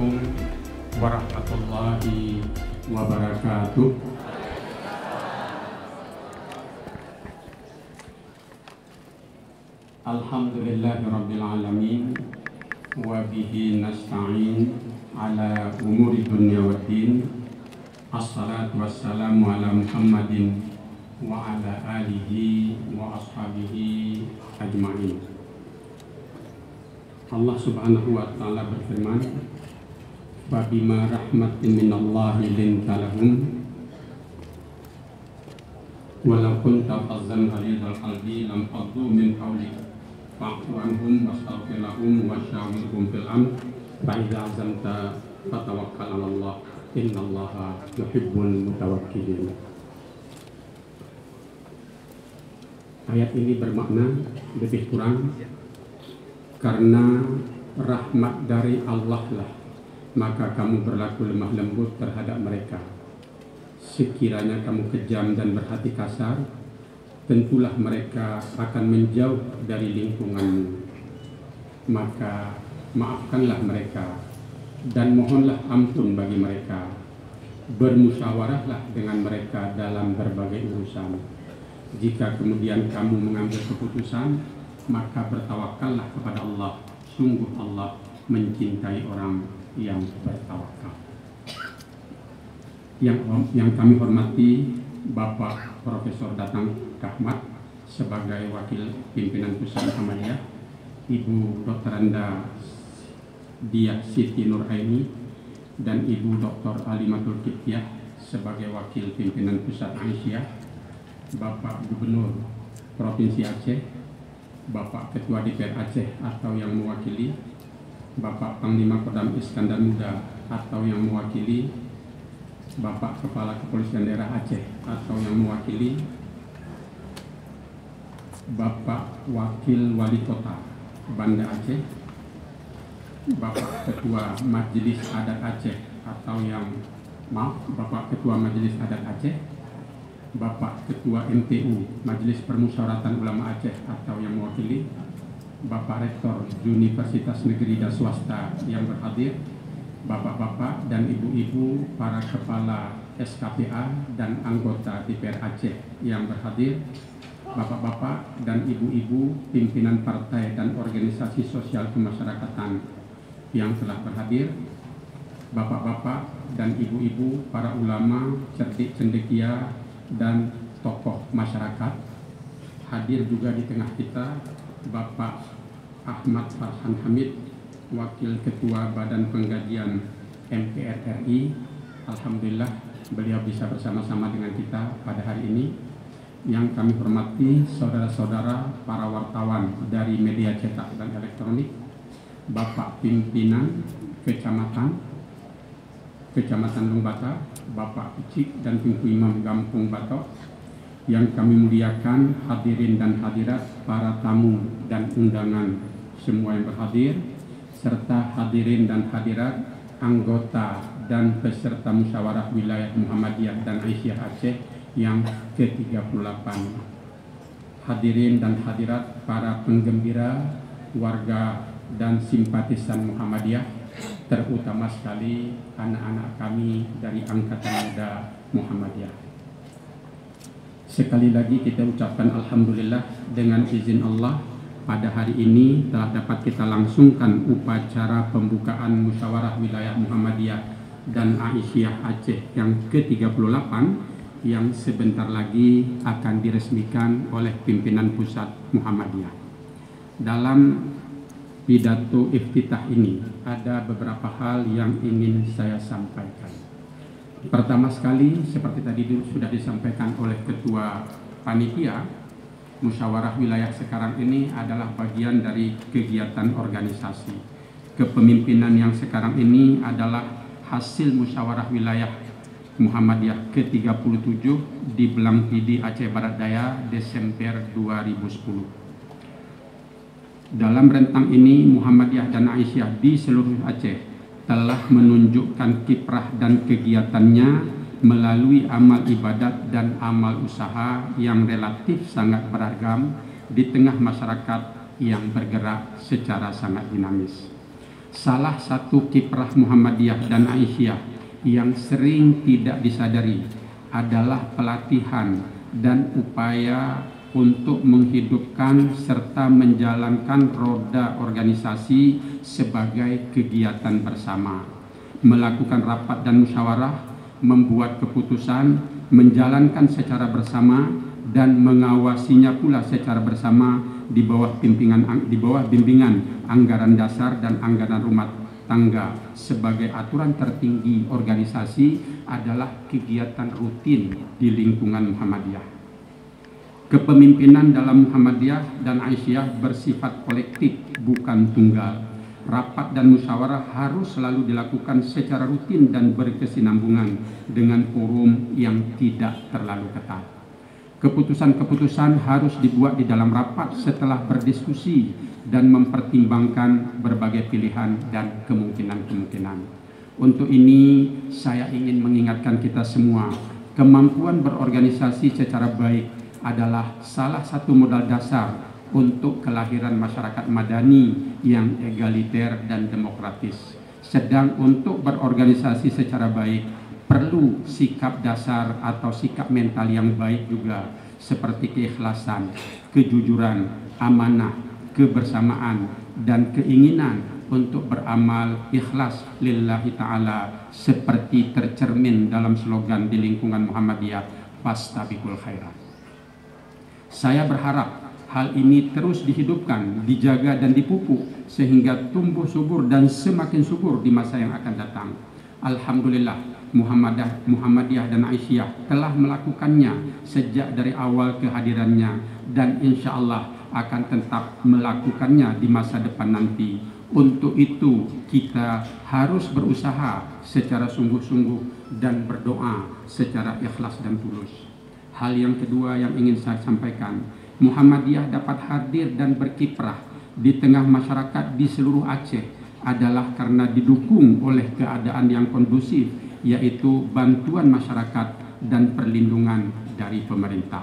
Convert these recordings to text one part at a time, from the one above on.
Assalamualaikum warahmatullahi wabarakatuh. Alhamdulillahirabbil alamin wa bihi nasta'in ala umuri dunya waddin. Assalatu wassalamu ala Muhammadin wa ala alihi wa ashabihi ajma'in. Allah subhanahu wa ta'ala berfirman, Fabima rahmatin minallahi linta lahum walau kunta fazzan ghalidhal qalbi lam faddu min hawlik fa'fu anhum wastaghfir lahum wasyawirhum fil amr fa idza azamta fatawakkal 'ala Allah innallaha yuhibbul mutawakkilin. Ayat ini bermakna lebih kurang, karena rahmat dari Allah lah maka kamu berlaku lemah lembut terhadap mereka. Sekiranya kamu kejam dan berhati kasar, tentulah mereka akan menjauh dari lingkunganmu. Maka maafkanlah mereka dan mohonlah ampun bagi mereka. Bermusyawarahlah dengan mereka dalam berbagai urusan. Jika kemudian kamu mengambil keputusan, maka bertawakallah kepada Allah. Sungguh Allah mencintai orang yang bertawakal. Yang kami hormati Bapak Profesor Datang Kahmat sebagai Wakil Pimpinan Pusat Muhammadiyah, Ibu Dr. Anda Diah Siti Nuraini, dan Ibu Dr. Alimatul Kiptiah sebagai Wakil Pimpinan Pusat Aisyah, Bapak Gubernur Provinsi Aceh, Bapak Ketua DPR Aceh atau yang mewakili, Bapak Panglima Kodam Iskandar Muda atau yang mewakili, Bapak Kepala Kepolisian Daerah Aceh atau yang mewakili, Bapak Wakil Wali Kota Banda Aceh, Bapak Ketua Majelis Adat Aceh atau Bapak Ketua Majelis Adat Aceh, Bapak Ketua MTU Majelis Permusyawaratan Ulama Aceh atau yang mewakili, Bapak Rektor Universitas Negeri dan Swasta yang berhadir, Bapak-bapak dan ibu-ibu para kepala SKPA dan anggota DPR Aceh yang berhadir, Bapak-bapak dan ibu-ibu pimpinan partai dan organisasi sosial kemasyarakatan yang telah berhadir, Bapak-bapak dan ibu-ibu para ulama, cerdik cendekia dan tokoh masyarakat. Hadir juga di tengah kita Bapak Ahmad Farhan Hamid, Wakil Ketua Badan Pengkajian MPR RI. Alhamdulillah beliau bisa bersama-sama dengan kita pada hari ini. Yang kami hormati saudara-saudara para wartawan dari media cetak dan elektronik, Bapak Pimpinan Kecamatan Lungbata, Bapak Kecik dan Tunku Imam Gampung Batok, yang kami muliakan hadirin dan hadirat, para tamu dan undangan semua yang berhadir, serta hadirin dan hadirat anggota dan peserta musyawarah wilayah Muhammadiyah dan Aisyah Aceh yang ke-38. Hadirin dan hadirat para penggembira, warga dan simpatisan Muhammadiyah, terutama sekali anak-anak kami dari Angkatan Muda Muhammadiyah. Sekali lagi kita ucapkan Alhamdulillah, dengan izin Allah pada hari ini telah dapat kita langsungkan upacara pembukaan musyawarah wilayah Muhammadiyah dan Aisyah Aceh yang ke-38 yang sebentar lagi akan diresmikan oleh pimpinan pusat Muhammadiyah. Dalam pidato iftitah ini ada beberapa hal yang ingin saya sampaikan. Pertama sekali, seperti tadi sudah disampaikan oleh Ketua Panitia, musyawarah wilayah sekarang ini adalah bagian dari kegiatan organisasi. Kepemimpinan yang sekarang ini adalah hasil musyawarah wilayah Muhammadiyah ke-37 di Belangpidi, Aceh Barat Daya, Desember 2010. Dalam rentang ini, Muhammadiyah dan Aisyah di seluruh Aceh telah menunjukkan kiprah dan kegiatannya melalui amal ibadat dan amal usaha yang relatif sangat beragam di tengah masyarakat yang bergerak secara sangat dinamis. Salah satu kiprah Muhammadiyah dan Aisyah yang sering tidak disadari adalah pelatihan dan upaya untuk menghidupkan serta menjalankan roda organisasi sebagai kegiatan bersama, melakukan rapat dan musyawarah, membuat keputusan, menjalankan secara bersama, dan mengawasinya pula secara bersama di bawah bimbingan anggaran dasar dan anggaran rumah tangga sebagai aturan tertinggi organisasi adalah kegiatan rutin di lingkungan Muhammadiyah. Kepemimpinan dalam Muhammadiyah dan Aisyah bersifat kolektif, bukan tunggal. Rapat dan musyawarah harus selalu dilakukan secara rutin dan berkesinambungan dengan forum yang tidak terlalu ketat. Keputusan-keputusan harus dibuat di dalam rapat setelah berdiskusi dan mempertimbangkan berbagai pilihan dan kemungkinan-kemungkinan. Untuk ini, saya ingin mengingatkan kita semua, kemampuan berorganisasi secara baik adalah salah satu modal dasar untuk kelahiran masyarakat madani yang egaliter dan demokratis. Sedang untuk berorganisasi secara baik perlu sikap dasar atau sikap mental yang baik juga, seperti keikhlasan, kejujuran, amanah, kebersamaan, dan keinginan untuk beramal ikhlas lillahi ta'ala seperti tercermin dalam slogan di lingkungan Muhammadiyah, fastabiqul khairat. Saya berharap hal ini terus dihidupkan, dijaga dan dipupuk sehingga tumbuh subur dan semakin subur di masa yang akan datang. Alhamdulillah, Muhammadiyah dan Aisyah telah melakukannya sejak dari awal kehadirannya dan insya Allah akan tetap melakukannya di masa depan nanti. Untuk itu kita harus berusaha secara sungguh-sungguh dan berdoa secara ikhlas dan tulus. Hal yang kedua yang ingin saya sampaikan, Muhammadiyah dapat hadir dan berkiprah di tengah masyarakat di seluruh Aceh adalah karena didukung oleh keadaan yang kondusif, yaitu bantuan masyarakat dan perlindungan dari pemerintah.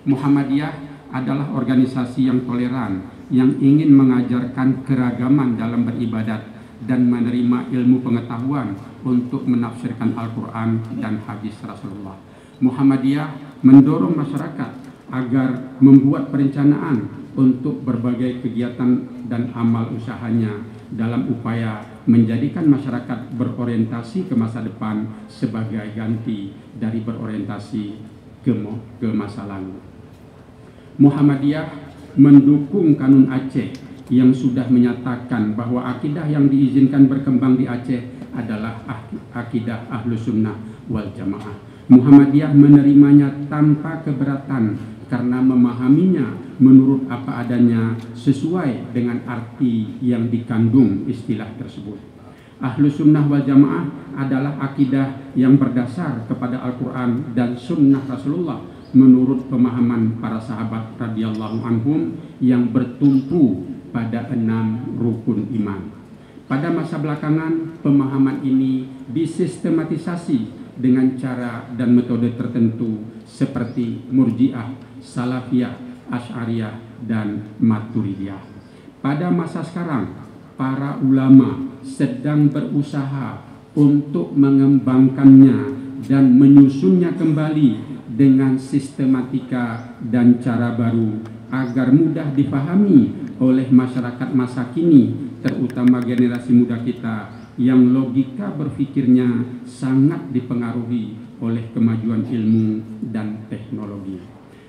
Muhammadiyah adalah organisasi yang toleran, yang ingin mengajarkan keragaman dalam beribadat dan menerima ilmu pengetahuan untuk menafsirkan Al-Quran dan hadis Rasulullah. Muhammadiyah mendorong masyarakat agar membuat perencanaan untuk berbagai kegiatan dan amal usahanya dalam upaya menjadikan masyarakat berorientasi ke masa depan sebagai ganti dari berorientasi ke masa lalu. Muhammadiyah mendukung Kanun Aceh yang sudah menyatakan bahwa akidah yang diizinkan berkembang di Aceh adalah akidah Ahlus Sunnah wal Jamaah. Muhammadiyah menerimanya tanpa keberatan karena memahaminya menurut apa adanya sesuai dengan arti yang dikandung istilah tersebut. Ahlus Sunnah wal Jamaah adalah akidah yang berdasar kepada Al-Quran dan Sunnah Rasulullah menurut pemahaman para sahabat radhiyallahu anhum yang bertumpu pada 6 rukun iman. Pada masa belakangan, pemahaman ini disistematisasi dengan cara dan metode tertentu seperti Murji'ah, Salafiyah, Asy'ariyah, dan Maturidiyah. Pada masa sekarang, para ulama sedang berusaha untuk mengembangkannya dan menyusunnya kembali dengan sistematika dan cara baru agar mudah dipahami oleh masyarakat masa kini, terutama generasi muda kita yang logika berpikirnya sangat dipengaruhi oleh kemajuan ilmu dan teknologi.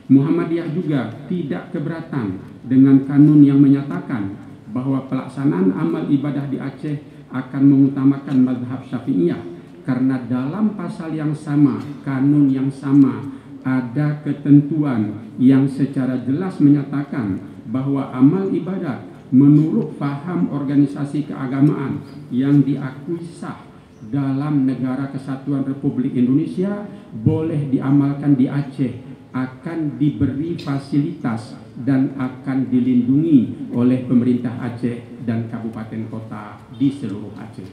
Muhammadiyah juga tidak keberatan dengan kanun yang menyatakan bahwa pelaksanaan amal ibadah di Aceh akan mengutamakan mazhab Syafi'iyah, karena dalam pasal yang sama, kanun yang sama, ada ketentuan yang secara jelas menyatakan bahwa amal ibadah menurut paham organisasi keagamaan yang diakui sah dalam Negara Kesatuan Republik Indonesia boleh diamalkan di Aceh, akan diberi fasilitas dan akan dilindungi oleh pemerintah Aceh dan kabupaten kota di seluruh Aceh.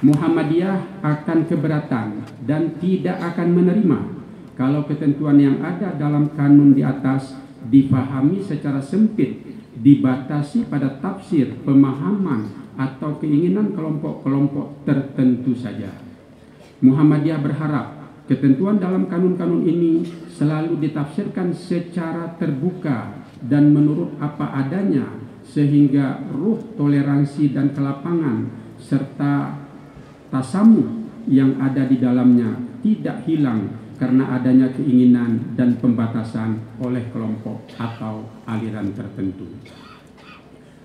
Muhammadiyah akan keberatan dan tidak akan menerima kalau ketentuan yang ada dalam kanun di atas dipahami secara sempit dibatasi pada tafsir, pemahaman, atau keinginan kelompok-kelompok tertentu saja. Muhammadiyah berharap ketentuan dalam kanun-kanun ini selalu ditafsirkan secara terbuka dan menurut apa adanya, sehingga ruh toleransi dan kelapangan serta tasamuh yang ada di dalamnya tidak hilang karena adanya keinginan dan pembatasan oleh kelompok atau aliran tertentu.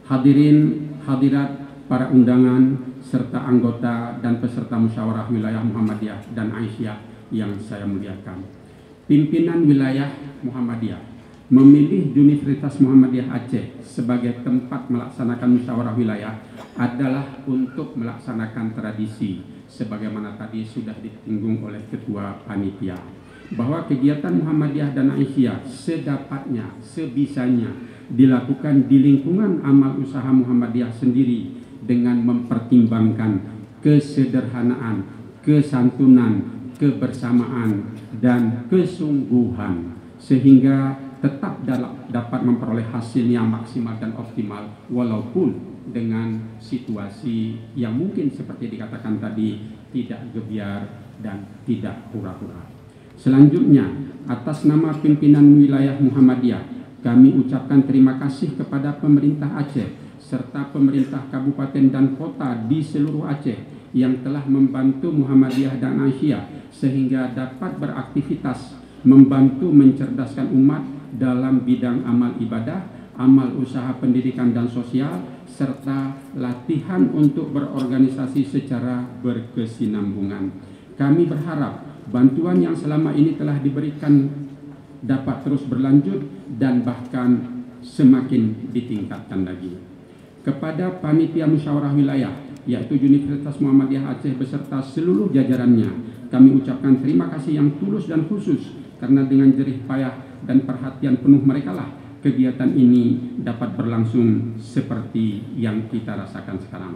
Hadirin hadirat, para undangan serta anggota dan peserta musyawarah wilayah Muhammadiyah dan Aisyah yang saya muliakan. Pimpinan wilayah Muhammadiyah memilih Universitas Muhammadiyah Aceh sebagai tempat melaksanakan musyawarah wilayah adalah untuk melaksanakan tradisi sebagaimana tadi sudah disinggung oleh ketua panitia, bahwa kegiatan Muhammadiyah dan Aisyah sedapatnya, sebisanya dilakukan di lingkungan amal usaha Muhammadiyah sendiri dengan mempertimbangkan kesederhanaan, kesantunan, kebersamaan, dan kesungguhan, sehingga tetap dapat memperoleh hasil yang maksimal dan optimal walaupun dengan situasi yang mungkin seperti dikatakan tadi tidak gebiar dan tidak pura-pura. Selanjutnya, atas nama pimpinan wilayah Muhammadiyah, kami ucapkan terima kasih kepada pemerintah Aceh serta pemerintah kabupaten dan kota di seluruh Aceh yang telah membantu Muhammadiyah dan Aisyah sehingga dapat beraktivitas membantu mencerdaskan umat dalam bidang amal ibadah, amal usaha pendidikan dan sosial, serta latihan untuk berorganisasi secara berkesinambungan. Kami berharap bantuan yang selama ini telah diberikan dapat terus berlanjut dan bahkan semakin ditingkatkan lagi. Kepada panitia musyawarah wilayah, yaitu Universitas Muhammadiyah Aceh beserta seluruh jajarannya, kami ucapkan terima kasih yang tulus dan khusus karena dengan jerih payah dan perhatian penuh merekalah kegiatan ini dapat berlangsung seperti yang kita rasakan sekarang.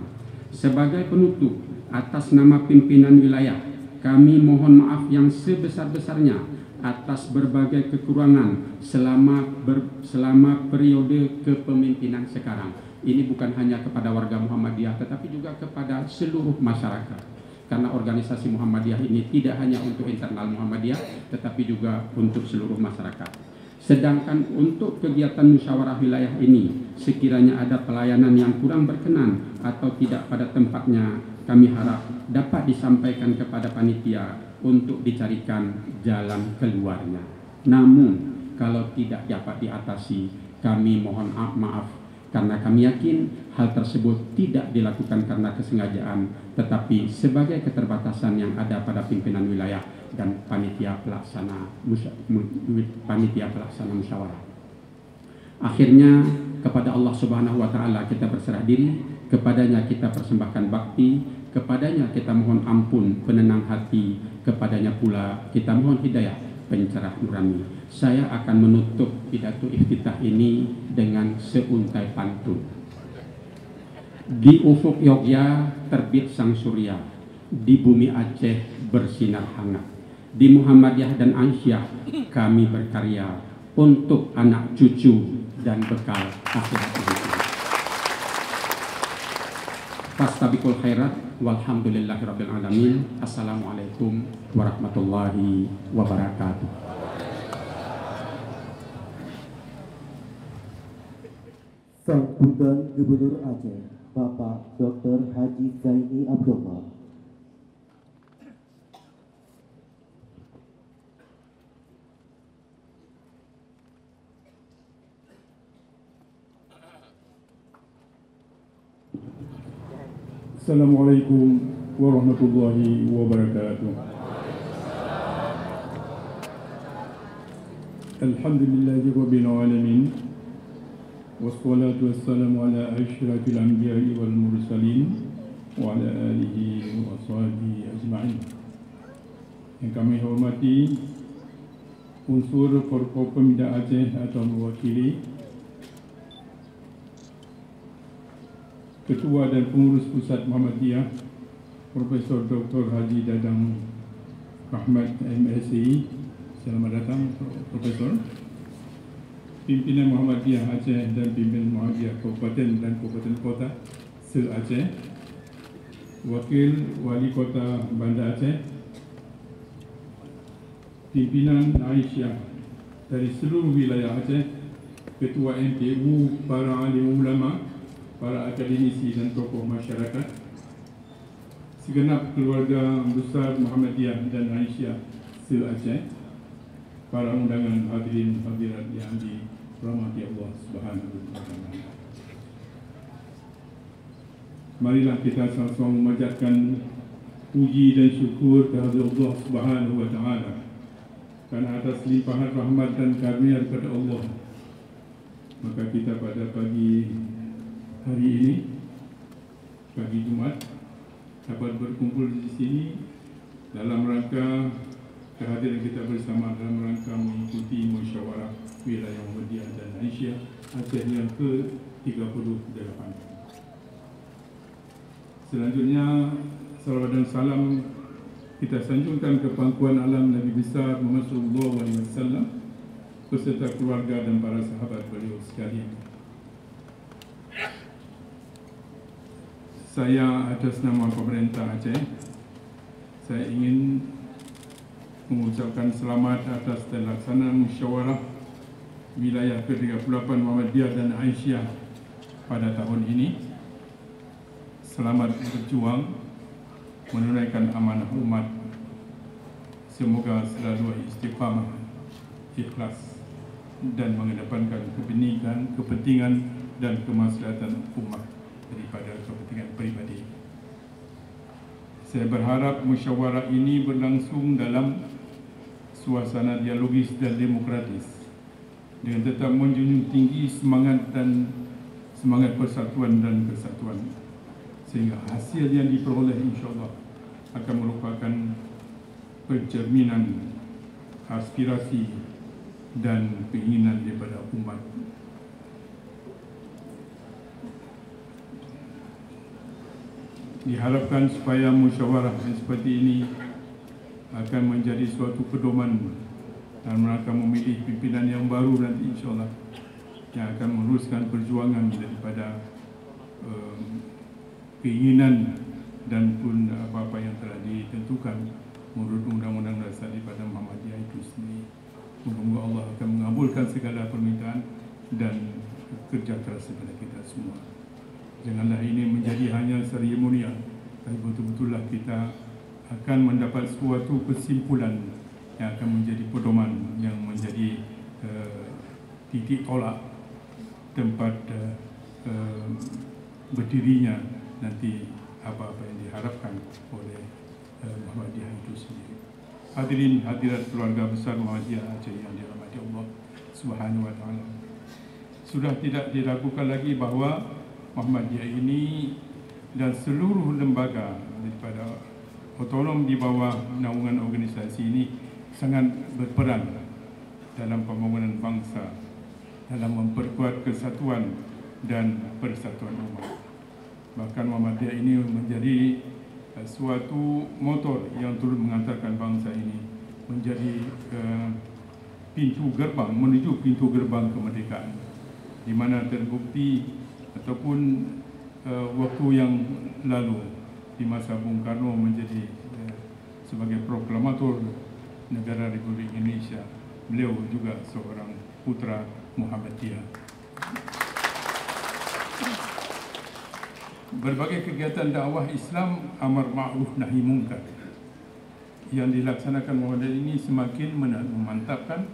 Sebagai penutup, atas nama pimpinan wilayah, kami mohon maaf yang sebesar-besarnya atas berbagai kekurangan selama periode kepemimpinan sekarang. Ini bukan hanya kepada warga Muhammadiyah, tetapi juga kepada seluruh masyarakat. Karena organisasi Muhammadiyah ini tidak hanya untuk internal Muhammadiyah, tetapi juga untuk seluruh masyarakat. Sedangkan untuk kegiatan musyawarah wilayah ini, sekiranya ada pelayanan yang kurang berkenan atau tidak pada tempatnya, kami harap dapat disampaikan kepada panitia untuk dicarikan jalan keluarnya. Namun, kalau tidak dapat diatasi, kami mohon maaf karena kami yakin hal tersebut tidak dilakukan karena kesengajaan, tetapi sebagai keterbatasan yang ada pada pimpinan wilayah dan panitia pelaksana musyawarah. Akhirnya kepada Allah Subhanahu wa taala kita berserah diri, kepadanya kita persembahkan bakti, kepadanya kita mohon ampun, penenang hati, kepadanya pula kita mohon hidayah, pencerah nurani. Saya akan menutup pidato iftitah ini dengan seuntai pantun. Di ufuk Yogya terbit sang surya, di bumi Aceh bersinar hangat. Di Muhammadiyah dan Aisyah kami berkarya untuk anak cucu dan bekal akhirat ini. Fastabiqul khairat walhamdulillahirabbil alamin. Assalamualaikum warahmatullahi wabarakatuh. Sambutan Gubernur Aceh, Bapak Dr. Haji Zaini Abdullah. Assalamualaikum warahmatullahi wabarakatuh. Alhamdulillahi rabbil alamin. Wassalatu wassalamu ala asyrafil anbiya'i wal mursalin wa ala alihi wa sahbihi ajma'in. Yang kami hormati unsur Forkopimda Aceh atau mewakili Ketua dan Pengurus Pusat Muhammadiyah Profesor Dr. Haji Dadang Rahmat MSI. Selamat datang Profesor. pimpinan Muhammadiyah Aceh dan pimpinan Muhammadiyah Kabupaten dan Kabupaten Kota se-Aceh, Wakil Wali Kota Banda Aceh, pimpinan Aisyah dari seluruh wilayah Aceh, Ketua MPU, para alim ulama, para akademisi dan tokoh masyarakat, segenap keluarga besar Muhammadiyah dan Aisyah se-Aceh, para undangan hadirin hadirat yang dirahmati Allah Subhanahu wa taala. Marilah kita sama-sama memanjatkan puji dan syukur kehadirat Allah Subhanahu wa taala karena atas limpahan rahmat dan karunia daripada Allah, maka kita pada pagi hari ini, pagi Jumat, dapat berkumpul di sini dalam rangka kehadiran kita bersama dalam rangka mengikuti musyawarah wilayah Muhammadiyah dan Aisyah Aceh yang ke-38. Selanjutnya, salawat dan salam kita sanjungkan ke pangkuan alam Nabi besar Muhammad sallallahu alaihi wasallam beserta keluarga dan para sahabat beliau sekalian. Saya atas nama pemerintah Aceh, saya ingin mengucapkan selamat atas terlaksanaan musyawarah wilayah ke-38 Muhammadiyah dan Aisyah pada tahun ini. Selamat berjuang menunaikan amanah umat. Semoga selalu istiqamah, ikhlas dan mengedepankan kepentingan dan kemaslahatan umat daripada kepentingan peribadi. Saya berharap musyawarah ini berlangsung dalam suasana dialogis dan demokratis dengan tetap menjunjung tinggi semangat persatuan dan kesatuan, sehingga hasil yang diperoleh insyaAllah akan merupakan pencerminan aspirasi dan keinginan daripada umat. Diharapkan supaya musyawarah seperti ini akan menjadi suatu pedoman dalam rangka memilih pimpinan yang baru nanti insyaAllah, yang akan meneruskan perjuangan daripada keinginan dan pun apa-apa yang telah ditentukan menurut undang-undang dasar daripada Muhammadiyah itu sendiri. Semoga Allah akan mengabulkan segala permintaan dan kerja keras kepada kita semua. Janganlah ini menjadi hanya seremonial, tapi betul-betullah kita akan mendapat suatu kesimpulan yang akan menjadi pedoman, yang menjadi titik tolak tempat berdirinya nanti apa-apa yang diharapkan oleh Muhammadiyah itu sendiri. Hadirin hadirat keluarga besar Muhammadiyah Aceh yang dirahmati Allah Subhanahu wa taala. Sudah tidak diragukan lagi bahawa Muhammadiyah ini dan seluruh lembaga daripada otonom di bawah naungan organisasi ini sangat berperan dalam pembangunan bangsa, dalam memperkuat kesatuan dan persatuan umat. Bahkan Muhammadiyah ini menjadi suatu motor yang turut mengantarkan bangsa ini menjadi pintu gerbang, menuju pintu gerbang kemerdekaan, di mana terbukti ataupun waktu yang lalu di masa Bung Karno menjadi sebagai proklamator negara Republik Indonesia, beliau juga seorang putra Muhammadiyah. Berbagai kegiatan dakwah Islam amar ma'ruf nahi munkar yang dilaksanakan Muhammadiyah ini semakin memantapkan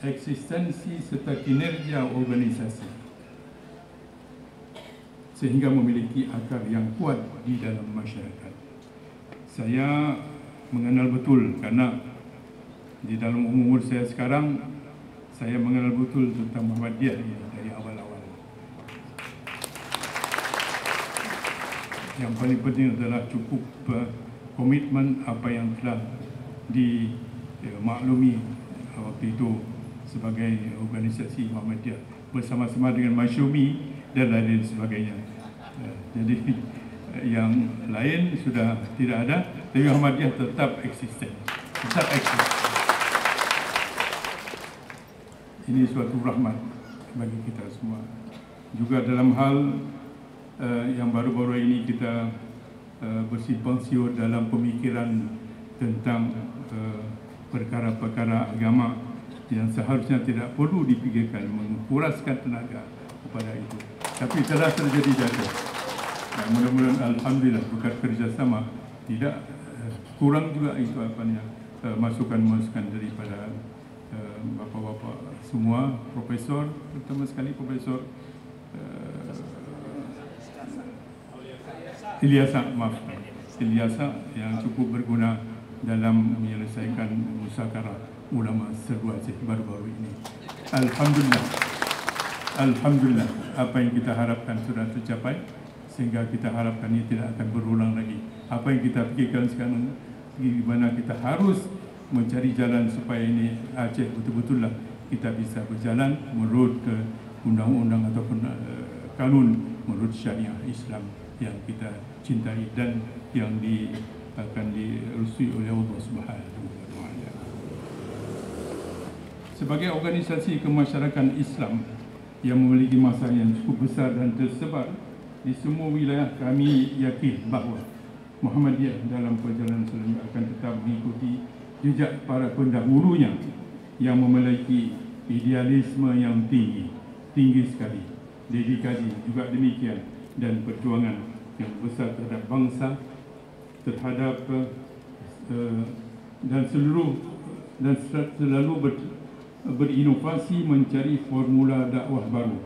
eksistensi serta kinerja organisasi sehingga memiliki akar yang kuat di dalam masyarakat. Saya mengenal betul karena di dalam umur saya sekarang, saya mengenal betul tentang Muhammadiyah dari awal-awal. Yang paling penting adalah cukup komitmen apa yang telah dimaklumi waktu itu sebagai organisasi Muhammadiyah bersama-sama dengan Masyumi dan lain sebagainya. Jadi yang lain sudah tidak ada, tapi Muhammadiyah tetap eksisten, tetap eksis. Ini suatu rahmat bagi kita semua. Juga dalam hal yang baru-baru ini kita bersimpang siur dalam pemikiran tentang perkara-perkara agama yang seharusnya tidak perlu dipikirkan, mengkuraskan tenaga kepada itu. Tapi telah terjadi jatuh. Mudah-mudahan alhamdulillah berkat kerjasama tidak kurang juga itu masukan-masukan daripada bapa-bapa semua, profesor, terutama sekali Profesor Ilyasa yang cukup berguna dalam menyelesaikan musyawarah ulama Serbu Aceh baru-baru ini. Alhamdulillah apa yang kita harapkan sudah tercapai, sehingga kita harapkan ini tidak akan berulang lagi. Apa yang kita pikirkan sekarang, di mana kita harus mencari jalan supaya ini Aceh betul-betul lah kita bisa berjalan menurut undang-undang ataupun kanun menurut syariah Islam yang kita cintai dan yang akan direstui oleh Allah Subhanahu wa Ta'ala. Sebagai organisasi kemasyarakatan Islam yang memiliki masa yang cukup besar dan tersebar di semua wilayah, kami yakin bahawa Muhammadiyah dalam perjalanan selanjutnya akan tetap mengikuti jejak para pendahulunya yang memiliki idealisme yang tinggi sekali, dedikasi juga demikian, dan perjuangan yang besar terhadap bangsa, terhadap dan selalu berinovasi mencari formula dakwah baru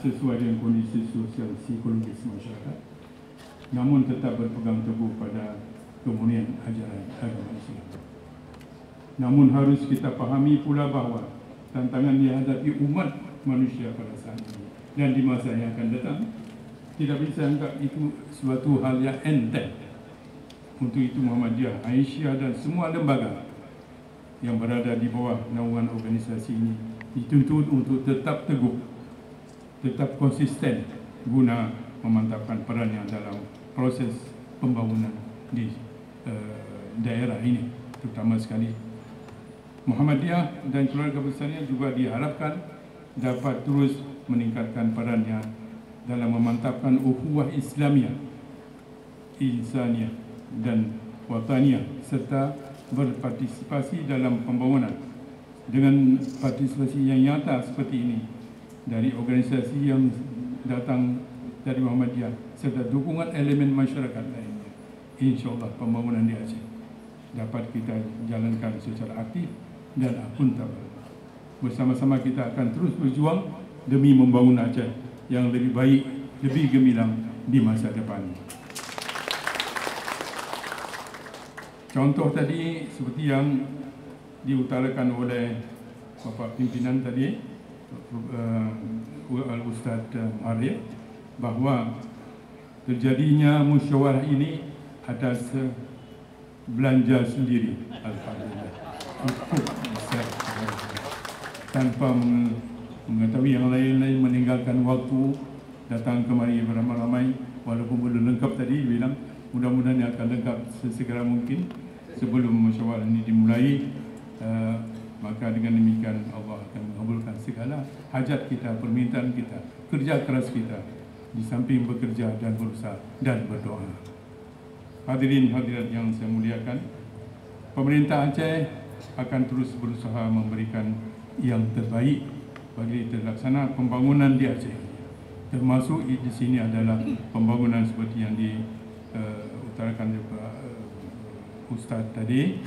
sesuai dengan kondisi sosial psikologis masyarakat, namun tetap berpegang teguh pada kemurnian ajaran agama Islam. Namun harus kita pahami pula bahawa tantangan yang dihadapi umat manusia pada saat ini dan di masa yang akan datang tidak bisa anggap itu suatu hal yang enteng. Untuk itu Muhammadiyah, Aisyah dan semua lembaga yang berada di bawah naungan organisasi ini dituntut untuk tetap teguh, tetap konsisten guna memantapkan perannya dalam proses pembangunan di daerah ini, terutama sekali Muhammadiyah dan keluarga besarnya juga diharapkan dapat terus meningkatkan perannya dalam memantapkan ukhuwah Islamiyah, insaniyah dan wataniyah, serta berpartisipasi dalam pembangunan dengan partisipasi yang nyata seperti ini dari organisasi yang datang dari Muhammadiyah serta dukungan elemen masyarakat lainnya. InsyaAllah pembangunan di Aceh dapat kita jalankan secara aktif dan akuntabel. Bersama-sama kita akan terus berjuang demi membangun Aceh yang lebih baik, lebih gemilang di masa depan. Contoh tadi seperti yang diutarakan oleh Bapak Pimpinan tadi, Al-Ustaz Arif, bahawa terjadinya musyawarah ini atas belanja sendiri. Alhamdulillah. Tanpa mengetahui yang lain-lain, meninggalkan waktu datang kemari beramai-ramai, walaupun belum lengkap tadi bilang mudah-mudahan akan lengkap sesegera mungkin sebelum musyawarah ini dimulai. Maka dengan demikian Allah akan mengabulkan segala hajat kita, permintaan kita, kerja keras kita, di samping bekerja dan berusaha dan berdoa. Hadirin hadirat yang saya muliakan, pemerintah Aceh akan terus berusaha memberikan yang terbaik bagi terlaksana pembangunan di Aceh. Termasuk di sini adalah pembangunan seperti yang diutarakan Ustaz tadi,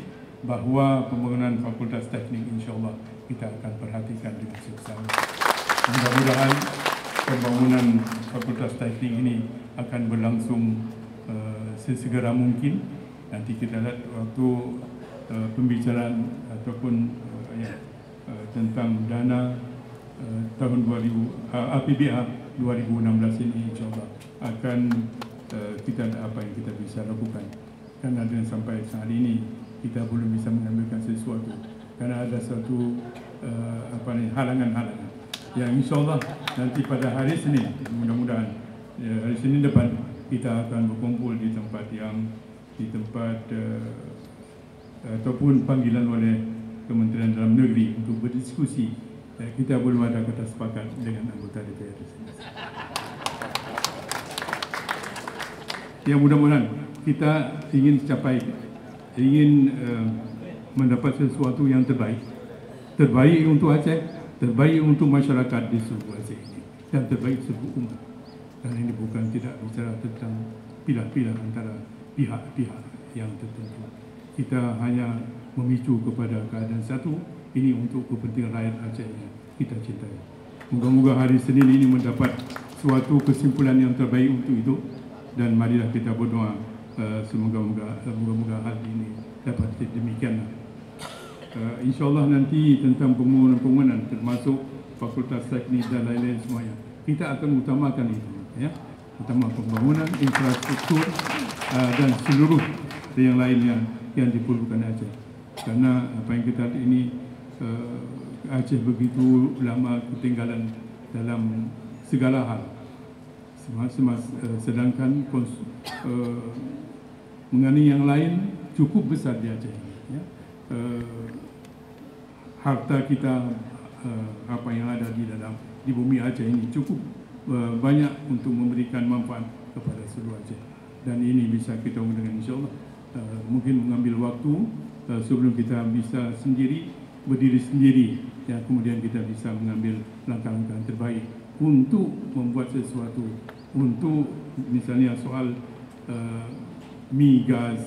bahawa pembangunan Fakultas Teknik insyaAllah kita akan perhatikan dengan seksama. Mudah-mudahan pembangunan Fakultas Teknik ini akan berlangsung sesegera mungkin. Nanti kita lihat waktu pembicaraan ataupun tentang dana tahun 2000 APBA 2016 ini insyaAllah akan kita apa yang kita bisa lakukan. Karena dengan sampai saat ini kita belum bisa mengambilkan sesuatu karena ada satu halangan-halangan. Yang insyaAllah nanti pada hari Senin, mudah-mudahan hari Senin depan kita akan berkumpul di tempat ataupun panggilan oleh Kementerian Dalam Negeri untuk berdiskusi kita belum ada kata sepakat dengan anggota DPR. Ya, mudah-mudahan kita ingin capai, ingin mendapat sesuatu yang terbaik untuk Aceh, terbaik untuk masyarakat di seluruh Aceh ini, dan terbaik seluruh umat. Dan ini bukan tidak bicara tentang pilah-pilah antara pihak-pihak yang tertentu. Kita hanya memicu kepada keadaan satu, ini untuk kepentingan rakyat Aceh yang kita cintai. Moga-moga hari Senin ini mendapat suatu kesimpulan yang terbaik untuk itu, dan marilah kita berdoa semoga-moga hal ini dapat demikian. InsyaAllah nanti tentang pembangunan termasuk Fakultas Teknik dan lain-lain semuanya, kita akan utamakan itu, ya, utama pembangunan infrastruktur dan seluruh yang lain yang diperlukan Aceh. Karena apa yang kita lihat ini, Aceh begitu lama ketinggalan dalam segala hal. Sedangkan mengenai yang lain cukup besar di Aceh ini, ya. Harta kita, apa yang ada di bumi Aceh ini cukup banyak untuk memberikan manfaat kepada seluruh Aceh, dan ini bisa kita dengan insyaAllah mungkin mengambil waktu sebelum kita bisa berdiri sendiri, ya, kemudian kita bisa mengambil langkah-langkah terbaik untuk membuat sesuatu, untuk misalnya soal migas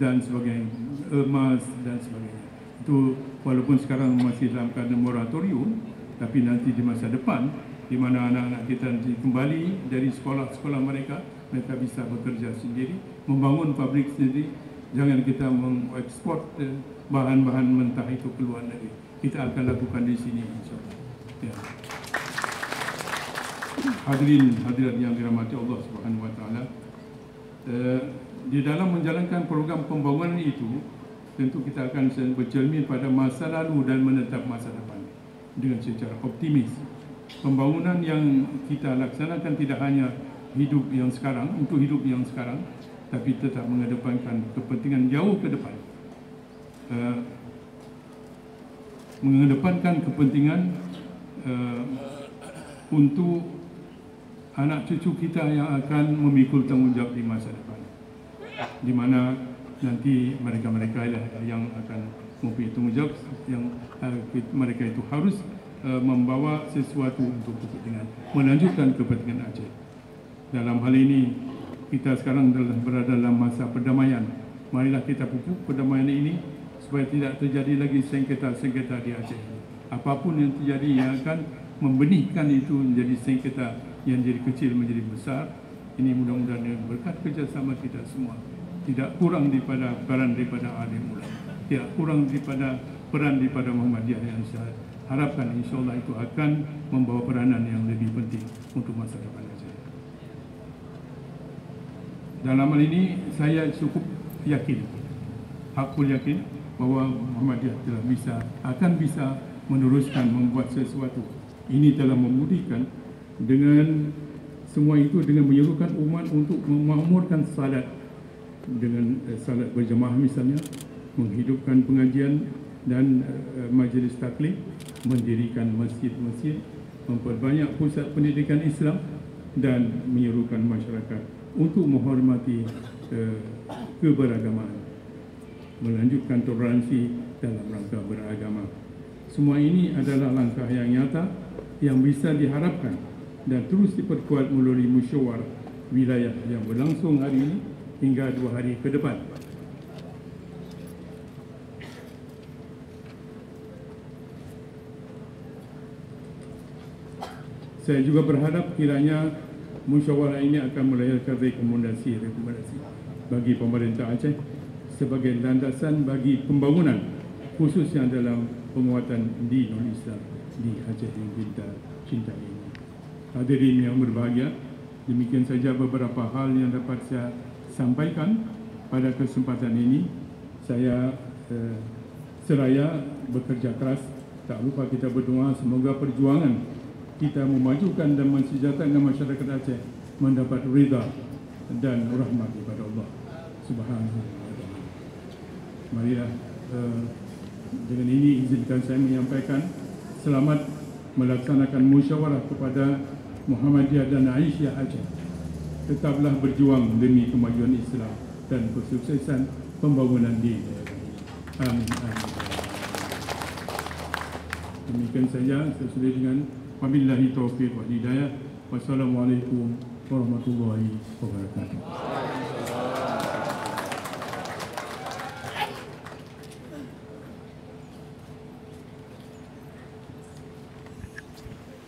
dan sebagainya, emas dan sebagainya. Itu walaupun sekarang masih dalam keadaan moratorium, tapi nanti di masa depan, di mana anak-anak kita nanti kembali dari sekolah-sekolah mereka bisa bekerja sendiri, membangun pabrik sendiri. Jangan kita mengekspor bahan-bahan mentah itu ke luar negeri. Kita akan lakukan di sini, insyaAllah. Ya. Hadirat yang dirahmati Allah Subhanahu Wa Taala, di dalam menjalankan program pembangunan itu, tentu kita akan bercermin pada masa lalu dan menetap masa depan dengan secara optimis. Pembangunan yang kita laksanakan tidak hanya hidup yang sekarang, untuk hidup yang sekarang, tapi tetap mengedepankan kepentingan jauh ke depan. Mengedepankan kepentingan untuk anak cucu kita yang akan memikul tanggungjawab di masa depan, di mana nanti mereka-mereka yang akan mempunyai tanggungjawab, yang mereka itu harus membawa sesuatu untuk kepentingan, melanjutkan kepentingan Aceh. Dalam hal ini, kita sekarang berada dalam masa perdamaian. Marilah kita pupuk perdamaian ini supaya tidak terjadi lagi sengketa-sengketa di Aceh. Apapun yang terjadi yang akan membenihkan itu menjadi sengketa yang jadi kecil menjadi besar. Ini mudah-mudahan berkat kerjasama kita semua. Tidak kurang daripada peran daripada alim ulama, tidak kurang daripada peran daripada Muhammadiyah yang saya harapkan insyaAllah itu akan membawa peranan yang lebih penting untuk masa depan Aceh. Dalam hal ini saya cukup yakin, hakul yakin bahwa Muhammadiyah akan bisa meneruskan membuat sesuatu. Ini telah memudihkan dengan semua itu, dengan menyerukan umat untuk memakmurkan salat dengan salat berjamaah misalnya, menghidupkan pengajian dan majlis taklid, mendirikan masjid-masjid, memperbanyak pusat pendidikan Islam, dan menyerukan masyarakat untuk menghormati keberagamaan, melanjutkan toleransi dalam rangka beragama. Semua ini adalah langkah yang nyata yang bisa diharapkan dan terus diperkuat melalui musyawarah wilayah yang berlangsung hari ini hingga 2 hari ke depan. Saya juga berharap kiranya musyawarah ini akan melahirkan rekomendasi bagi pemerintah Aceh sebagai landasan bagi pembangunan, khususnya dalam penguatan di non-Islam di Aceh yang kita cintai ini. Hadirin yang berbahagia, demikian saja beberapa hal yang dapat saya sampaikan pada kesempatan ini. Saya seraya bekerja keras, tak lupa kita berdoa semoga perjuangan kita memajukan dan mensejahterakan masyarakat Aceh mendapat ridha dan rahmat daripada Allah Subhanahu wa Ta'ala. Marilah dengan ini izinkan saya menyampaikan selamat melaksanakan musyawarah kepada Muhammadiyah dan Aisyah Aceh. Tetaplah berjuang demi kemajuan Islam dan kesuksesan pembangunan di daerah ini. Amin. Amin. Demikian saja sesuai dengan wabillahi taufiq wal hidayah. Wassalamualaikum warahmatullahi wabarakatuh.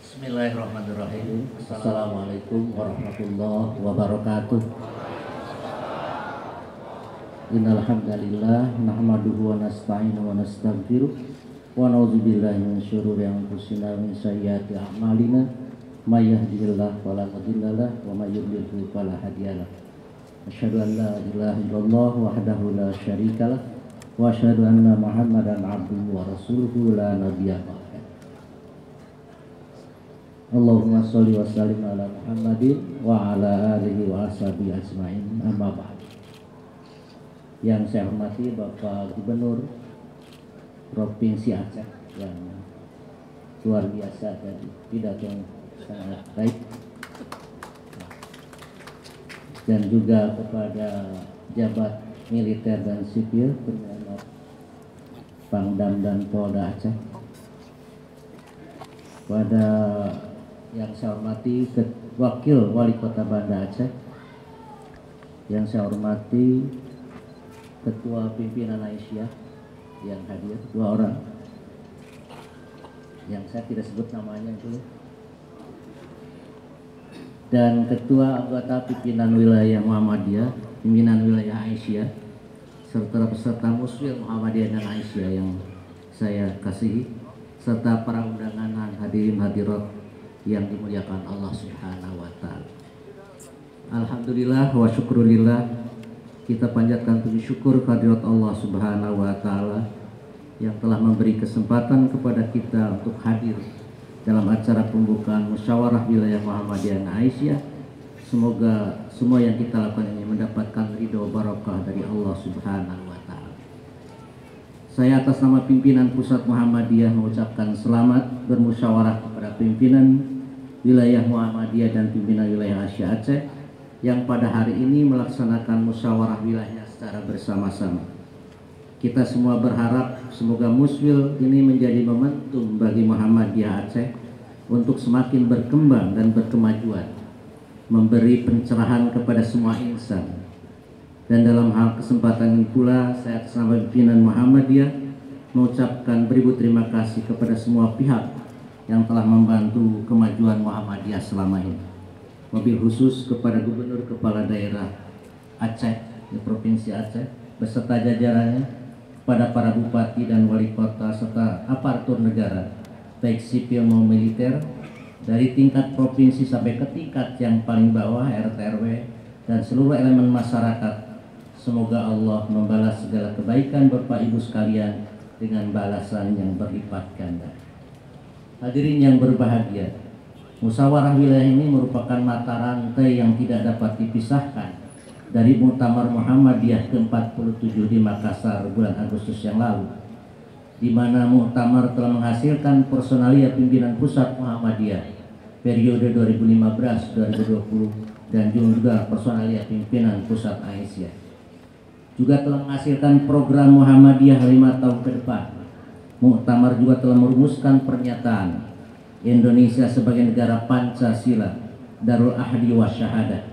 Bismillahirrahmanirrahim. Assalamualaikum warahmatullahi wabarakatuh. Innal hamdalillah nahmaduhu wa nasta'inu wa nastaghfiruh wa na'udzubillahi min syururi anfusina wa min sayyiati a'malina may yahdihillahu fala mudilla lahu wa may yudlil fala hadiya lahu. Asyhadu an la ilaha illallah wahdahu la syarika lah wa asyhadu anna Muhammadan abduhu wa rasuluhu la nabiyya ba'da. Allahumma sholli wa sallim ala Muhammadin wa ala alihi wa ashabihi ajma'in, amma ba'd. Yang saya hormati Bapak Gubernur Provinsi Aceh yang luar biasa tadi, pidato yang sangat baik, dan juga kepada jabat militer dan sipil, terutama Pangdam dan Polda Aceh, pada yang saya hormati Wakil Wali Kota Banda Aceh, yang saya hormati Ketua Pimpinan Aisyah yang hadir, 2 orang yang saya tidak sebut namanya dulu, dan Ketua Anggota Pimpinan Wilayah Muhammadiyah, Pimpinan Wilayah Aisyah, serta peserta Muslim Muhammadiyah dan Aisyah yang saya kasihi, serta para undangan hadirin hadirat yang dimuliakan Allah Subhanahu wa Ta'ala. Alhamdulillah wa syukurillah, kita panjatkan puji syukur kehadirat Allah Subhanahu wa Ta'ala yang telah memberi kesempatan kepada kita untuk hadir dalam acara pembukaan musyawarah wilayah Muhammadiyah dan Aisyah. Semoga semua yang kita lakukan ini mendapatkan ridho barakah dari Allah Subhanahu wa Ta'ala. Saya atas nama pimpinan Pusat Muhammadiyah mengucapkan selamat bermusyawarah kepada pimpinan wilayah Muhammadiyah dan pimpinan wilayah Asia Aceh yang pada hari ini melaksanakan musyawarah wilayah secara bersama-sama. Kita semua berharap semoga Muswil ini menjadi momentum bagi Muhammadiyah Aceh untuk semakin berkembang dan berkemajuan, memberi pencerahan kepada semua insan. Dan dalam hal kesempatan ini pula, saya atas nama pimpinan Muhammadiyah mengucapkan beribu terima kasih kepada semua pihak yang telah membantu kemajuan Muhammadiyah selama ini. Wabil khusus kepada Gubernur Kepala Daerah Aceh di Provinsi Aceh beserta jajarannya, kepada para bupati dan wali kota serta aparatur negara, baik sipil maupun militer, dari tingkat provinsi sampai ke tingkat yang paling bawah, RT RW, dan seluruh elemen masyarakat. Semoga Allah membalas segala kebaikan Bapak Ibu sekalian dengan balasan yang berlipat ganda. Hadirin yang berbahagia, musyawarah wilayah ini merupakan mata rantai yang tidak dapat dipisahkan dari Muktamar Muhammadiyah ke-47 di Makassar bulan Agustus yang lalu, di mana Muktamar telah menghasilkan personalia pimpinan Pusat Muhammadiyah periode 2015-2020 dan juga personalia pimpinan Pusat Aisyah. Juga telah menghasilkan program Muhammadiyah 5 tahun ke depan. Muktamar juga telah merumuskan pernyataan Indonesia sebagai negara Pancasila, Darul Ahdi wa Syahadah,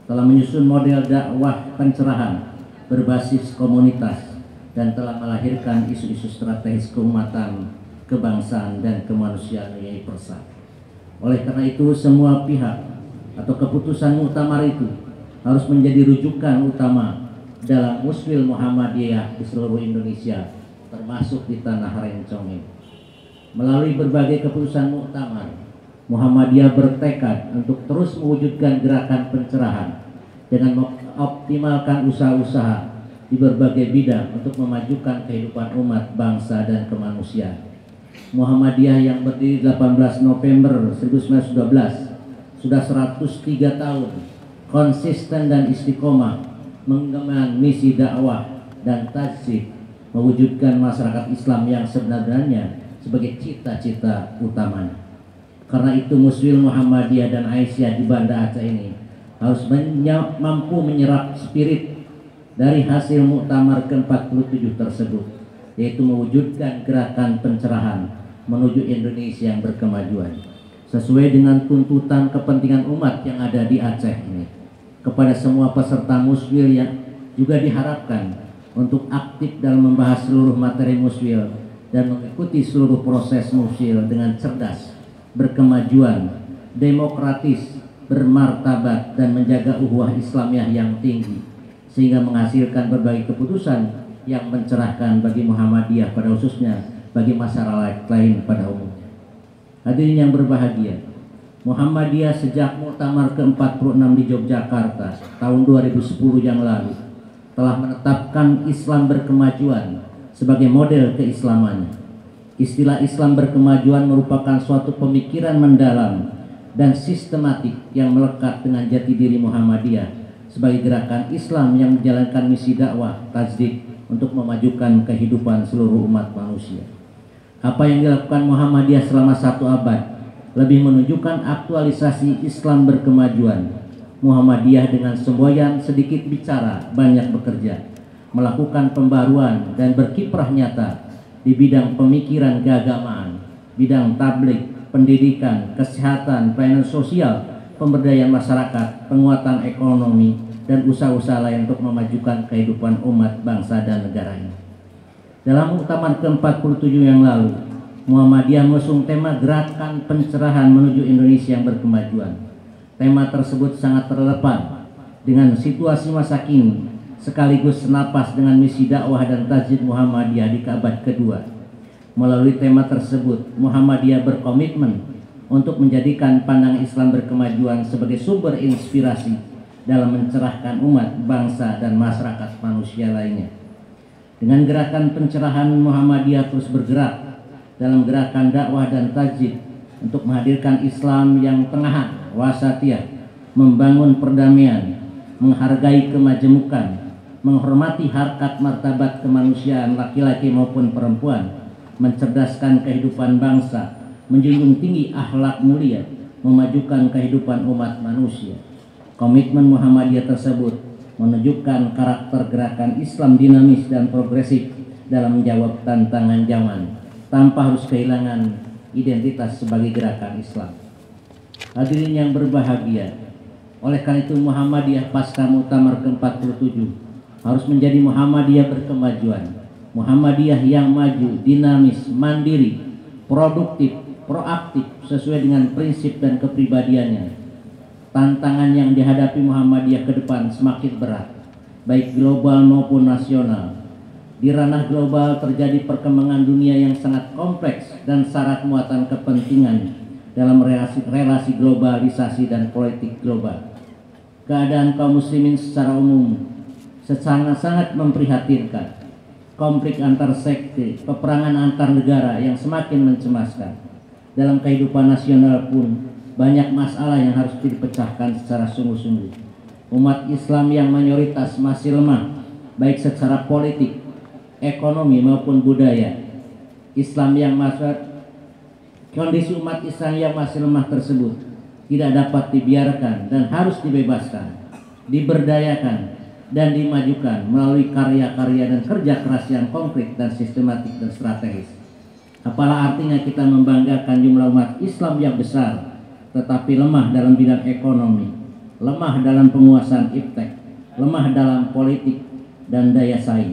telah menyusun model dakwah pencerahan berbasis komunitas, dan telah melahirkan isu-isu strategis keumatan, kebangsaan, dan kemanusiaan yang persat. Oleh karena itu, semua pihak atau keputusan muktamar itu harus menjadi rujukan utama dalam Muswil Muhammadiyah di seluruh Indonesia, termasuk di tanah Rencong ini. Melalui berbagai keputusan muktamar, Muhammadiyah bertekad untuk terus mewujudkan gerakan pencerahan dengan mengoptimalkan usaha-usaha di berbagai bidang untuk memajukan kehidupan umat, bangsa, dan kemanusiaan. Muhammadiyah yang berdiri 18 November 1912 sudah 103 tahun konsisten dan istiqomah mengemban misi dakwah dan tajdid, mewujudkan masyarakat Islam yang sebenarnya sebagai cita-cita utamanya. Karena itu Muswil, Muhammadiyah dan Aisyah di Banda Aceh ini harus mampu menyerap spirit dari hasil Muktamar ke-47 tersebut, yaitu mewujudkan gerakan pencerahan menuju Indonesia yang berkemajuan sesuai dengan tuntutan kepentingan umat yang ada di Aceh ini. Kepada semua peserta Muswil yang juga diharapkan untuk aktif dalam membahas seluruh materi Muswil dan mengikuti seluruh proses Muswil dengan cerdas, berkemajuan, demokratis, bermartabat, dan menjaga ukhuwah Islamiyah yang tinggi, sehingga menghasilkan berbagai keputusan yang mencerahkan bagi Muhammadiyah pada khususnya, bagi masyarakat lain pada umumnya. Hadirin yang berbahagia, Muhammadiyah sejak Muktamar ke-46 di Yogyakarta tahun 2010 yang lalu telah menetapkan Islam berkemajuan sebagai model keislamannya. Istilah Islam berkemajuan merupakan suatu pemikiran mendalam dan sistematik yang melekat dengan jati diri Muhammadiyah sebagai gerakan Islam yang menjalankan misi dakwah tajdid untuk memajukan kehidupan seluruh umat manusia. Apa yang dilakukan Muhammadiyah selama 1 abad lebih menunjukkan aktualisasi Islam berkemajuan. Muhammadiyah dengan semboyan sedikit bicara, banyak bekerja, melakukan pembaruan dan berkiprah nyata di bidang pemikiran keagamaan, bidang tabligh, pendidikan, kesehatan, pelayanan sosial, pemberdayaan masyarakat, penguatan ekonomi, dan usaha-usaha lain untuk memajukan kehidupan umat, bangsa, dan negara ini. Dalam Muktamar ke-47 yang lalu, Muhammadiyah mengusung tema gerakan pencerahan menuju Indonesia yang berkemajuan. Tema tersebut sangat relevan dengan situasi masa kini, sekaligus senapas dengan misi dakwah dan tajdid Muhammadiyah di abad kedua. Melalui tema tersebut, Muhammadiyah berkomitmen untuk menjadikan pandangan Islam berkemajuan sebagai sumber inspirasi dalam mencerahkan umat, bangsa, dan masyarakat manusia lainnya. Dengan gerakan pencerahan, Muhammadiyah terus bergerak dalam gerakan dakwah dan tajdid untuk menghadirkan Islam yang tengahan, wasatiyah, membangun perdamaian, menghargai kemajemukan, menghormati harkat martabat kemanusiaan laki-laki maupun perempuan, mencerdaskan kehidupan bangsa, menjunjung tinggi akhlak mulia, memajukan kehidupan umat manusia. Komitmen Muhammadiyah tersebut menunjukkan karakter gerakan Islam dinamis dan progresif dalam menjawab tantangan zaman tanpa harus kehilangan identitas sebagai gerakan Islam. Hadirin yang berbahagia, oleh karena itu Muhammadiyah pasca Muktamar ke-47 harus menjadi Muhammadiyah berkemajuan, Muhammadiyah yang maju, dinamis, mandiri, produktif, proaktif sesuai dengan prinsip dan kepribadiannya. Tantangan yang dihadapi Muhammadiyah ke depan semakin berat, baik global maupun nasional. Di ranah global terjadi perkembangan dunia yang sangat kompleks dan syarat muatan kepentingan dalam relasi globalisasi dan politik global. Keadaan kaum muslimin secara umum sangat memprihatinkan. Konflik antar sekte, peperangan antar negara yang semakin mencemaskan. Dalam kehidupan nasional pun banyak masalah yang harus dipecahkan secara sungguh-sungguh. Umat Islam yang mayoritas masih lemah, baik secara politik, ekonomi maupun budaya. Kondisi umat Islam yang masih lemah tersebut tidak dapat dibiarkan dan harus dibebaskan, diberdayakan, dan dimajukan melalui karya-karya dan kerja keras yang konkret dan sistematik dan strategis. Apalah artinya kita membanggakan jumlah umat Islam yang besar, tetapi lemah dalam bidang ekonomi, lemah dalam penguasaan iptek, lemah dalam politik dan daya saing.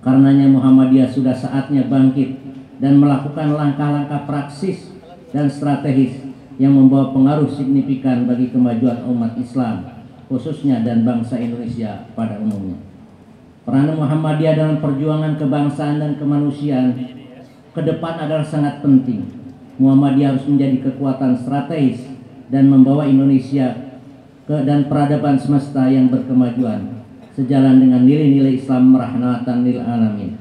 Karenanya Muhammadiyah sudah saatnya bangkit dan melakukan langkah-langkah praksis dan strategis yang membawa pengaruh signifikan bagi kemajuan umat Islam, khususnya dan bangsa Indonesia pada umumnya. Peran Muhammadiyah dalam perjuangan kebangsaan dan kemanusiaan ke depan adalah sangat penting. Muhammadiyah harus menjadi kekuatan strategis dan membawa Indonesia dan peradaban semesta yang berkemajuan sejalan dengan nilai-nilai Islam rahmatan lil alamin.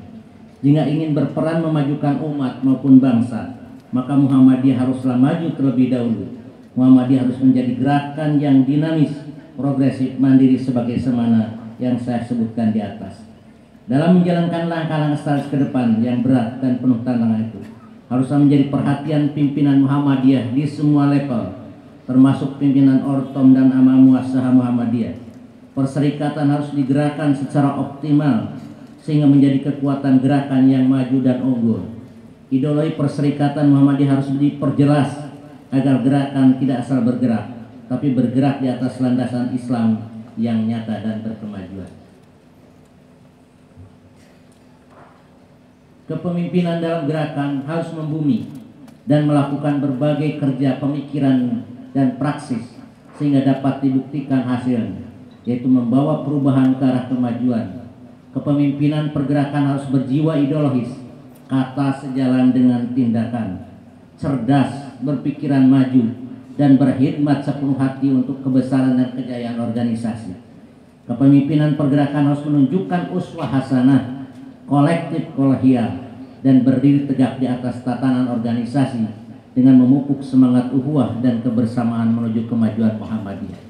Jika ingin berperan memajukan umat maupun bangsa, maka Muhammadiyah haruslah maju terlebih dahulu. Muhammadiyah harus menjadi gerakan yang dinamis, progresif, mandiri sebagai semana yang saya sebutkan di atas. Dalam menjalankan langkah-langkah strategis ke depan yang berat dan penuh tantangan itu, haruslah menjadi perhatian pimpinan Muhammadiyah di semua level, termasuk pimpinan Ortom dan Amal Muassasaah Muhammadiyah. Perserikatan harus digerakkan secara optimal sehingga menjadi kekuatan gerakan yang maju dan unggul. Ideologi perserikatan Muhammadiyah harus diperjelas agar gerakan tidak asal bergerak, tapi bergerak di atas landasan Islam yang nyata dan berkemajuan. Kepemimpinan dalam gerakan harus membumi dan melakukan berbagai kerja pemikiran dan praksis sehingga dapat dibuktikan hasilnya, yaitu membawa perubahan ke arah kemajuan. Kepemimpinan pergerakan harus berjiwa ideologis, kata sejalan dengan tindakan, cerdas, berpikiran maju, dan berkhidmat sepenuh hati untuk kebesaran dan kejayaan organisasi. Kepemimpinan pergerakan harus menunjukkan uswah hasanah, kolektif kolegial, dan berdiri tegak di atas tatanan organisasi dengan memupuk semangat ukhuwah dan kebersamaan menuju kemajuan Muhammadiyah.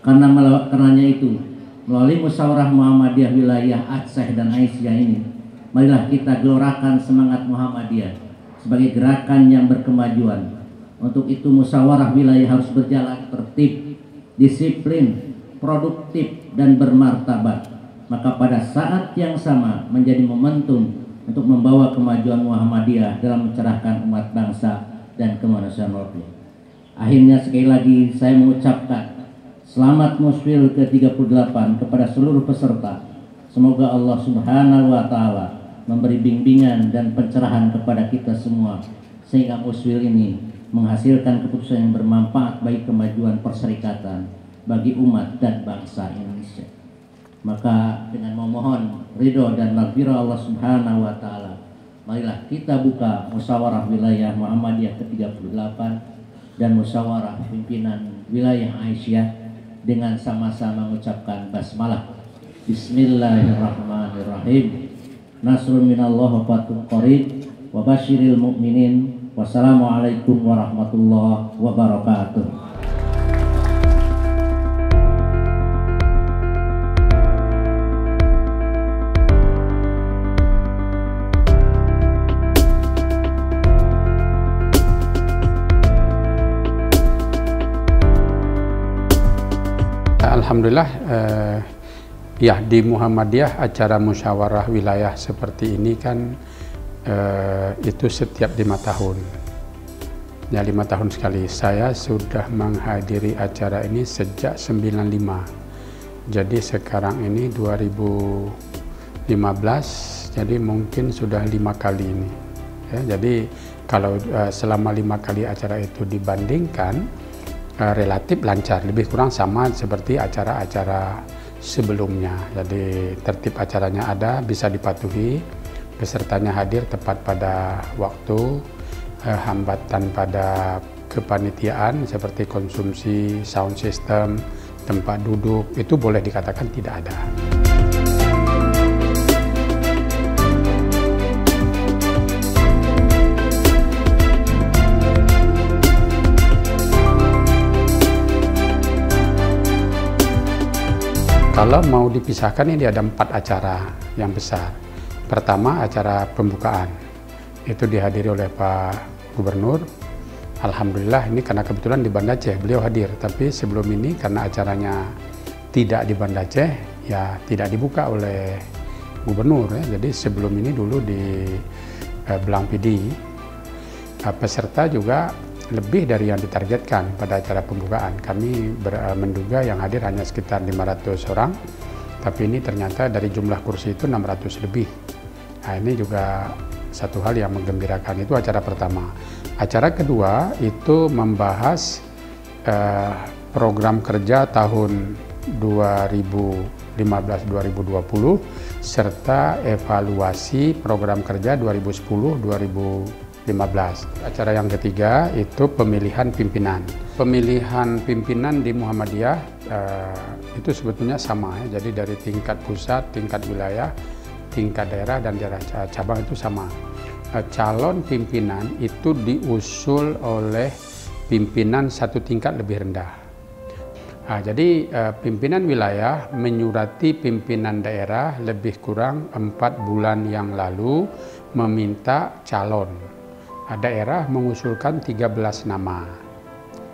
Karenanya itu, melalui musyawarah Muhammadiyah wilayah Aceh dan Aisyah ini, marilah kita gelorakan semangat Muhammadiyah sebagai gerakan yang berkemajuan. Untuk itu musyawarah wilayah harus berjalan tertib, disiplin, produktif, dan bermartabat. Maka pada saat yang sama menjadi momentum untuk membawa kemajuan Muhammadiyah dalam mencerahkan umat bangsa dan kemanusiaan lokal. Akhirnya sekali lagi saya mengucapkan selamat Musfil ke-38 kepada seluruh peserta. Semoga Allah Subhanahu wa Ta'ala memberi bimbingan dan pencerahan kepada kita semua sehingga Musfil ini menghasilkan keputusan yang bermanfaat bagi kemajuan perserikatan bagi umat dan bangsa Indonesia. Maka dengan memohon ridho dan maghfirah Allah Subhanahu wa Ta'ala, marilah kita buka musyawarah wilayah Muhammadiyah ke-38 dan musyawarah pimpinan wilayah Aisyah dengan sama-sama mengucapkan basmalah. Bismillahirrahmanirrahim. Nasrun minallah wa fathun qarib wa basyiril mu'minin. Wassalamualaikum warahmatullahi wabarakatuh. Alhamdulillah, ya di Muhammadiyah acara musyawarah wilayah seperti ini kan itu setiap 5 tahun. Ya 5 tahun sekali. Saya sudah menghadiri acara ini sejak 95. Jadi sekarang ini 2015, jadi mungkin sudah 5 kali ini. Ya, jadi kalau selama 5 kali acara itu dibandingkan, relatif lancar, lebih kurang sama seperti acara-acara sebelumnya. Jadi tertib acaranya ada, bisa dipatuhi, pesertanya hadir tepat pada waktu, hambatan pada kepanitiaan seperti konsumsi, sound system, tempat duduk, itu boleh dikatakan tidak ada. Kalau mau dipisahkan ini ada 4 acara yang besar. Pertama acara pembukaan, itu dihadiri oleh Pak Gubernur. Alhamdulillah ini karena kebetulan di Banda Aceh beliau hadir, tapi sebelum ini karena acaranya tidak di Banda Aceh, ya tidak dibuka oleh Gubernur. Ya. Jadi sebelum ini dulu di Belang Pidi, peserta juga lebih dari yang ditargetkan pada acara pembukaan. Kami menduga yang hadir hanya sekitar 500 orang, tapi ini ternyata dari jumlah kursi itu 600 lebih. Nah ini juga satu hal yang menggembirakan. Itu acara pertama. Acara kedua itu membahas program kerja tahun 2015-2020 serta evaluasi program kerja 2010-2015. Acara yang ketiga itu pemilihan pimpinan. Pemilihan pimpinan di Muhammadiyah itu sebetulnya sama ya. Jadi dari tingkat pusat, tingkat wilayah, tingkat daerah dan daerah cabang itu sama. Calon pimpinan itu diusul oleh pimpinan satu tingkat lebih rendah. Nah, jadi pimpinan wilayah menyurati pimpinan daerah lebih kurang 4 bulan yang lalu meminta calon. daerah mengusulkan 13 nama.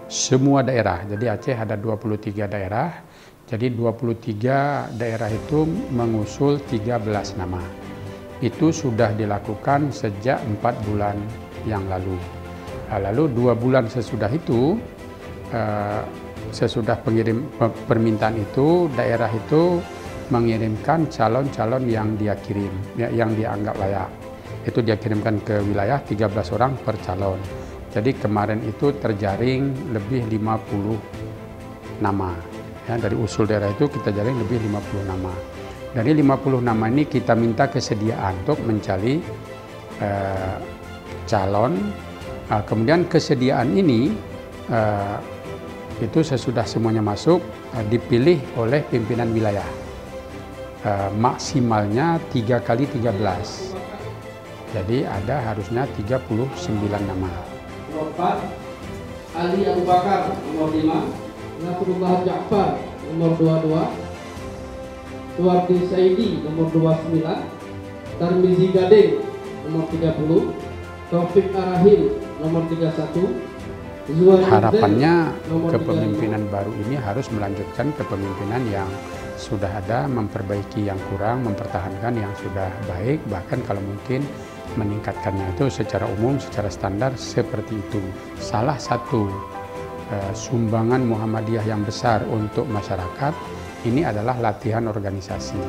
Semua daerah, jadi Aceh ada 23 daerah, jadi 23 daerah itu mengusul 13 nama. Itu sudah dilakukan sejak 4 bulan yang lalu. Lalu 2 bulan sesudah itu, sesudah permintaan itu, daerah itu mengirimkan calon-calon yang dia kirim, yang dianggap layak. Itu dia kirimkan ke wilayah 13 orang per calon. Jadi kemarin itu terjaring lebih 50 nama. Ya, dari usul daerah itu kita jaring lebih 50 nama. Dari 50 nama ini kita minta kesediaan untuk mencari calon. Kemudian kesediaan ini itu sesudah semuanya masuk dipilih oleh pimpinan wilayah. Maksimalnya 3 kali 13. Jadi ada harusnya 39 nama. Nomor 4, Ali Abu Bakar, nomor 5, Nasrullah Ja'far, nomor 22, Suwardi Saidi, nomor 29, Tarmizi Gading, nomor 30, Taufik Arahim, nomor 31, Harapannya kepemimpinan baru ini harus melanjutkan kepemimpinan yang sudah ada, memperbaiki yang kurang, mempertahankan yang sudah baik, bahkan kalau mungkin meningkatkannya itu secara umum, secara standar seperti itu. Salah satu sumbangan Muhammadiyah yang besar untuk masyarakat ini adalah latihan organisasi.